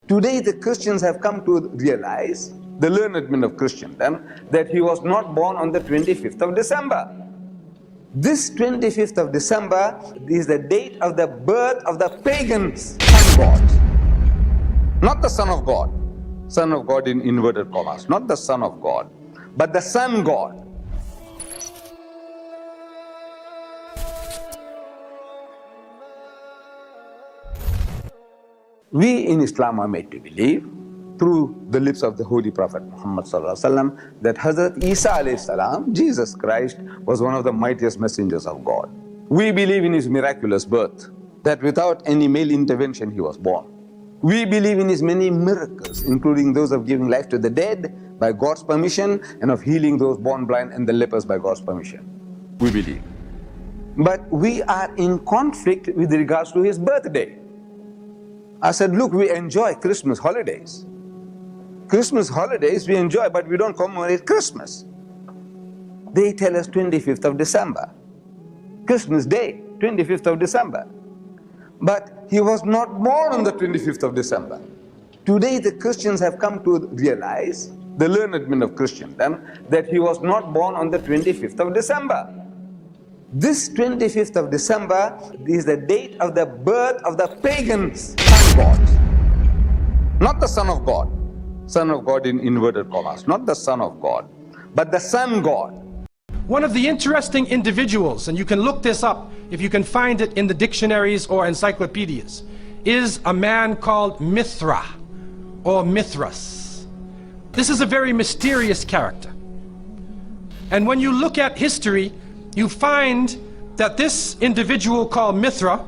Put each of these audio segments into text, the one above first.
Today the Christians have come to realize, the learned men of Christendom, that he was not born on the 25th of December. This 25th of December is the date of the birth of the pagan sun god. Not the Son of God. Son of God in inverted commas. Not the Son of God, but the Sun God. We in Islam are made to believe, through the lips of the Holy Prophet Muhammad that Hazrat Isa alayhi salam, Jesus Christ, was one of the mightiest messengers of God. We believe in his miraculous birth, that without any male intervention he was born. We believe in his many miracles, including those of giving life to the dead by God's permission, and of healing those born blind and the lepers by God's permission. We believe. But we are in conflict with regards to his birthday. I said, look, we enjoy Christmas holidays. Christmas holidays we enjoy, but we don't commemorate Christmas. They tell us 25th of December. Christmas Day, 25th of December. But he was not born on the 25th of December. Today the Christians have come to realize, the learned men of Christendom, that he was not born on the 25th of December. This 25th of December is the date of the birth of the pagan sun god. Not the Son of God. Son of God in inverted commas. Not the Son of God, but the Sun God. One of the interesting individuals, and you can look this up if you can find it in the dictionaries or encyclopedias, is a man called Mithra or Mithras. This is a very mysterious character. And when you look at history, you find that this individual called Mithra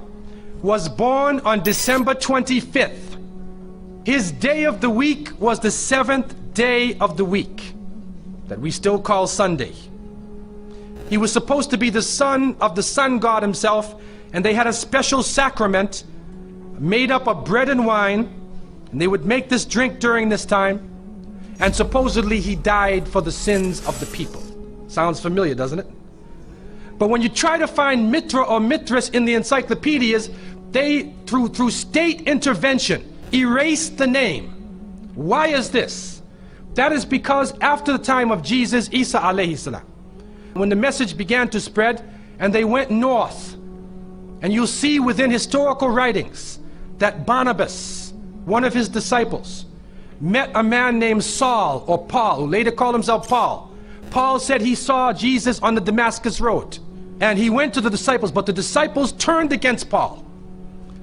was born on December 25th. His day of the week was the 7th day of the week, that we still call Sunday. He was supposed to be the son of the sun god himself, and they had a special sacrament made up of bread and wine, and they would make this drink during this time, and supposedly he died for the sins of the people. Sounds familiar, doesn't it? But when you try to find Mithra or Mithras in the encyclopedias, they, through state intervention, erased the name. Why is this? That is because after the time of Jesus, Isa alayhi salam, when the message began to spread and they went north, and you'll see within historical writings that Barnabas, one of his disciples, met a man named Saul or Paul, who later called himself Paul. Paul said he saw Jesus on the Damascus road, and he went to the disciples, but the disciples turned against Paul.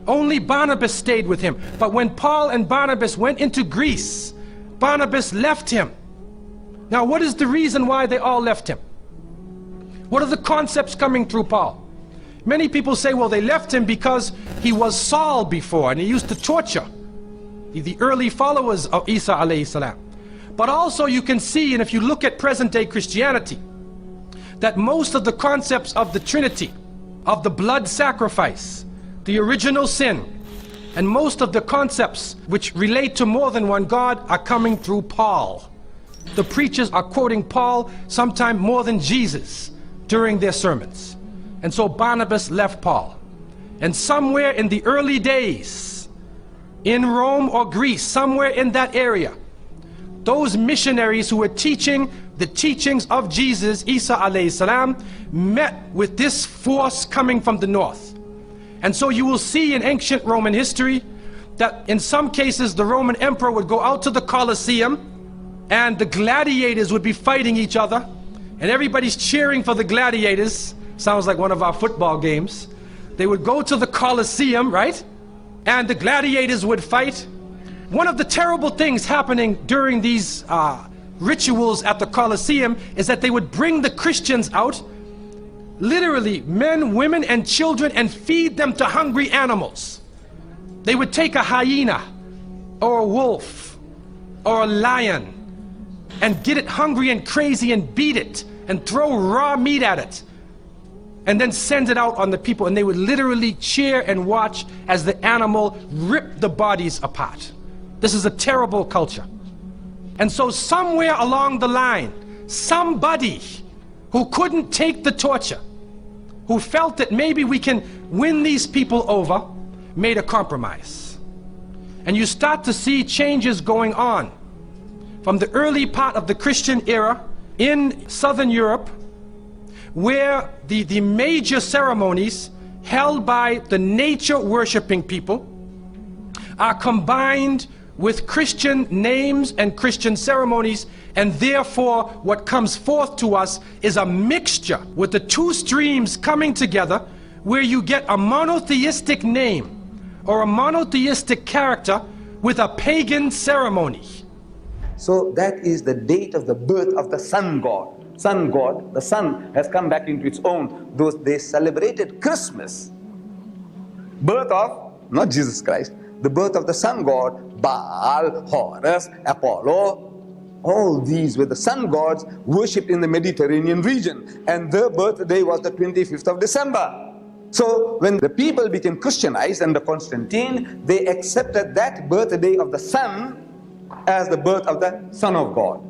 Only Barnabas stayed with him. But when Paul and Barnabas went into Greece, Barnabas left him. Now what is the reason why they all left him? What are the concepts coming through Paul? Many people say, well, they left him because he was Saul before and he used to torture the early followers of Isa alayhi salam. But also you can see, and if you look at present day Christianity, that most of the concepts of the Trinity, of the blood sacrifice, the original sin, and most of the concepts which relate to more than one God are coming through Paul. The preachers are quoting Paul sometime more than Jesus during their sermons. And so Barnabas left Paul. And somewhere in the early days, in Rome or Greece, somewhere in that area, those missionaries who were teaching the teachings of Jesus, Isa alayhi salam, met with this force coming from the north. And so you will see in ancient Roman history that in some cases the Roman emperor would go out to the Colosseum and the gladiators would be fighting each other, and everybody's cheering for the gladiators. Sounds like one of our football games. They would go to the Colosseum, right? And the gladiators would fight. One of the terrible things happening during these rituals at the Colosseum is that they would bring the Christians out, literally men, women, and children, and feed them to hungry animals. They would take a hyena or a wolf or a lion and get it hungry and crazy and beat it and throw raw meat at it and then send it out on the people, and they would literally cheer and watch as the animal ripped the bodies apart. This is a terrible culture. And so somewhere along the line, somebody who couldn't take the torture, who felt that maybe we can win these people over, made a compromise. and you start to see changes going on from the early part of the Christian era in Southern Europe, where the major ceremonies held by the nature worshipping people are combined with Christian names and Christian ceremonies, and therefore what comes forth to us is a mixture with the two streams coming together, where you get a monotheistic name or a monotheistic character with a pagan ceremony. So that is the date of the birth of the sun god. Sun god, the sun has come back into its own. They celebrated Christmas. Birth of, not Jesus Christ, the birth of the sun god, Baal, Horus, Apollo. All these were the sun gods worshipped in the Mediterranean region. And their birthday was the 25th of December. So when the people became Christianized under Constantine, they accepted that birthday of the sun as the birth of the Son of God,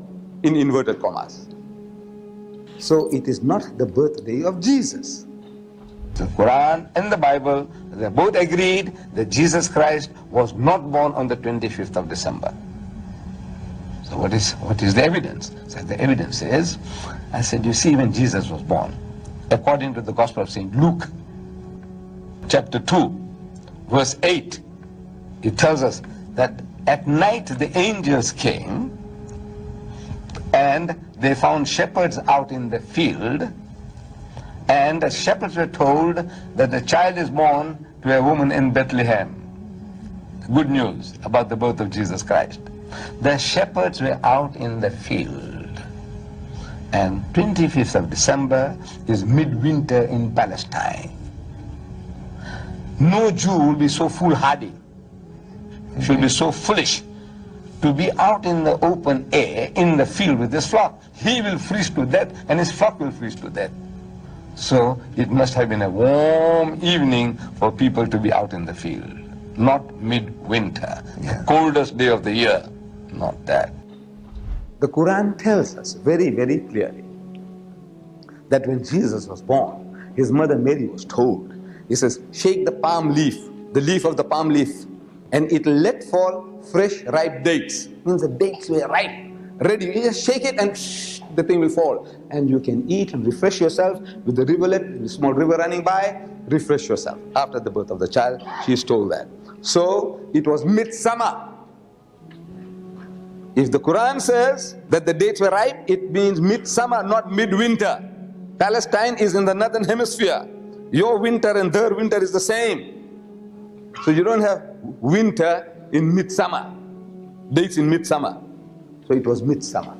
in inverted commas. So it is not the birthday of Jesus. The Quran and the Bible, they both agreed that Jesus Christ was not born on the 25th of December. So what is the evidence? So the evidence is, I said, you see, when Jesus was born, according to the Gospel of St. Luke, chapter 2, verse 8, it tells us that at night the angels came and they found shepherds out in the field, and the shepherds were told that the child is born to a woman in Bethlehem. Good news about the birth of Jesus Christ. The shepherds were out in the field, and 25th of December is midwinter in Palestine. No Jew will be so foolhardy, should be so foolish to be out in the open air, in the field with his flock. He will freeze to death and his flock will freeze to death. So it must have been a warm evening for people to be out in the field, not midwinter, the coldest day of the year, not that. The Quran tells us very, very clearly that when Jesus was born, his mother Mary was told, he says, shake the palm leaf, the leaf of the palm leaf, and it let fall fresh ripe dates. Means the dates were ripe, ready. You just shake it and the thing will fall. And you can eat and refresh yourself with the rivulet, the small river running by, refresh yourself. After the birth of the child, she is told that. So it was midsummer. If the Quran says that the dates were ripe, it means midsummer, not midwinter. Palestine is in the northern hemisphere. Your winter and their winter is the same. So you don't have winter in midsummer, dates in midsummer. So it was midsummer.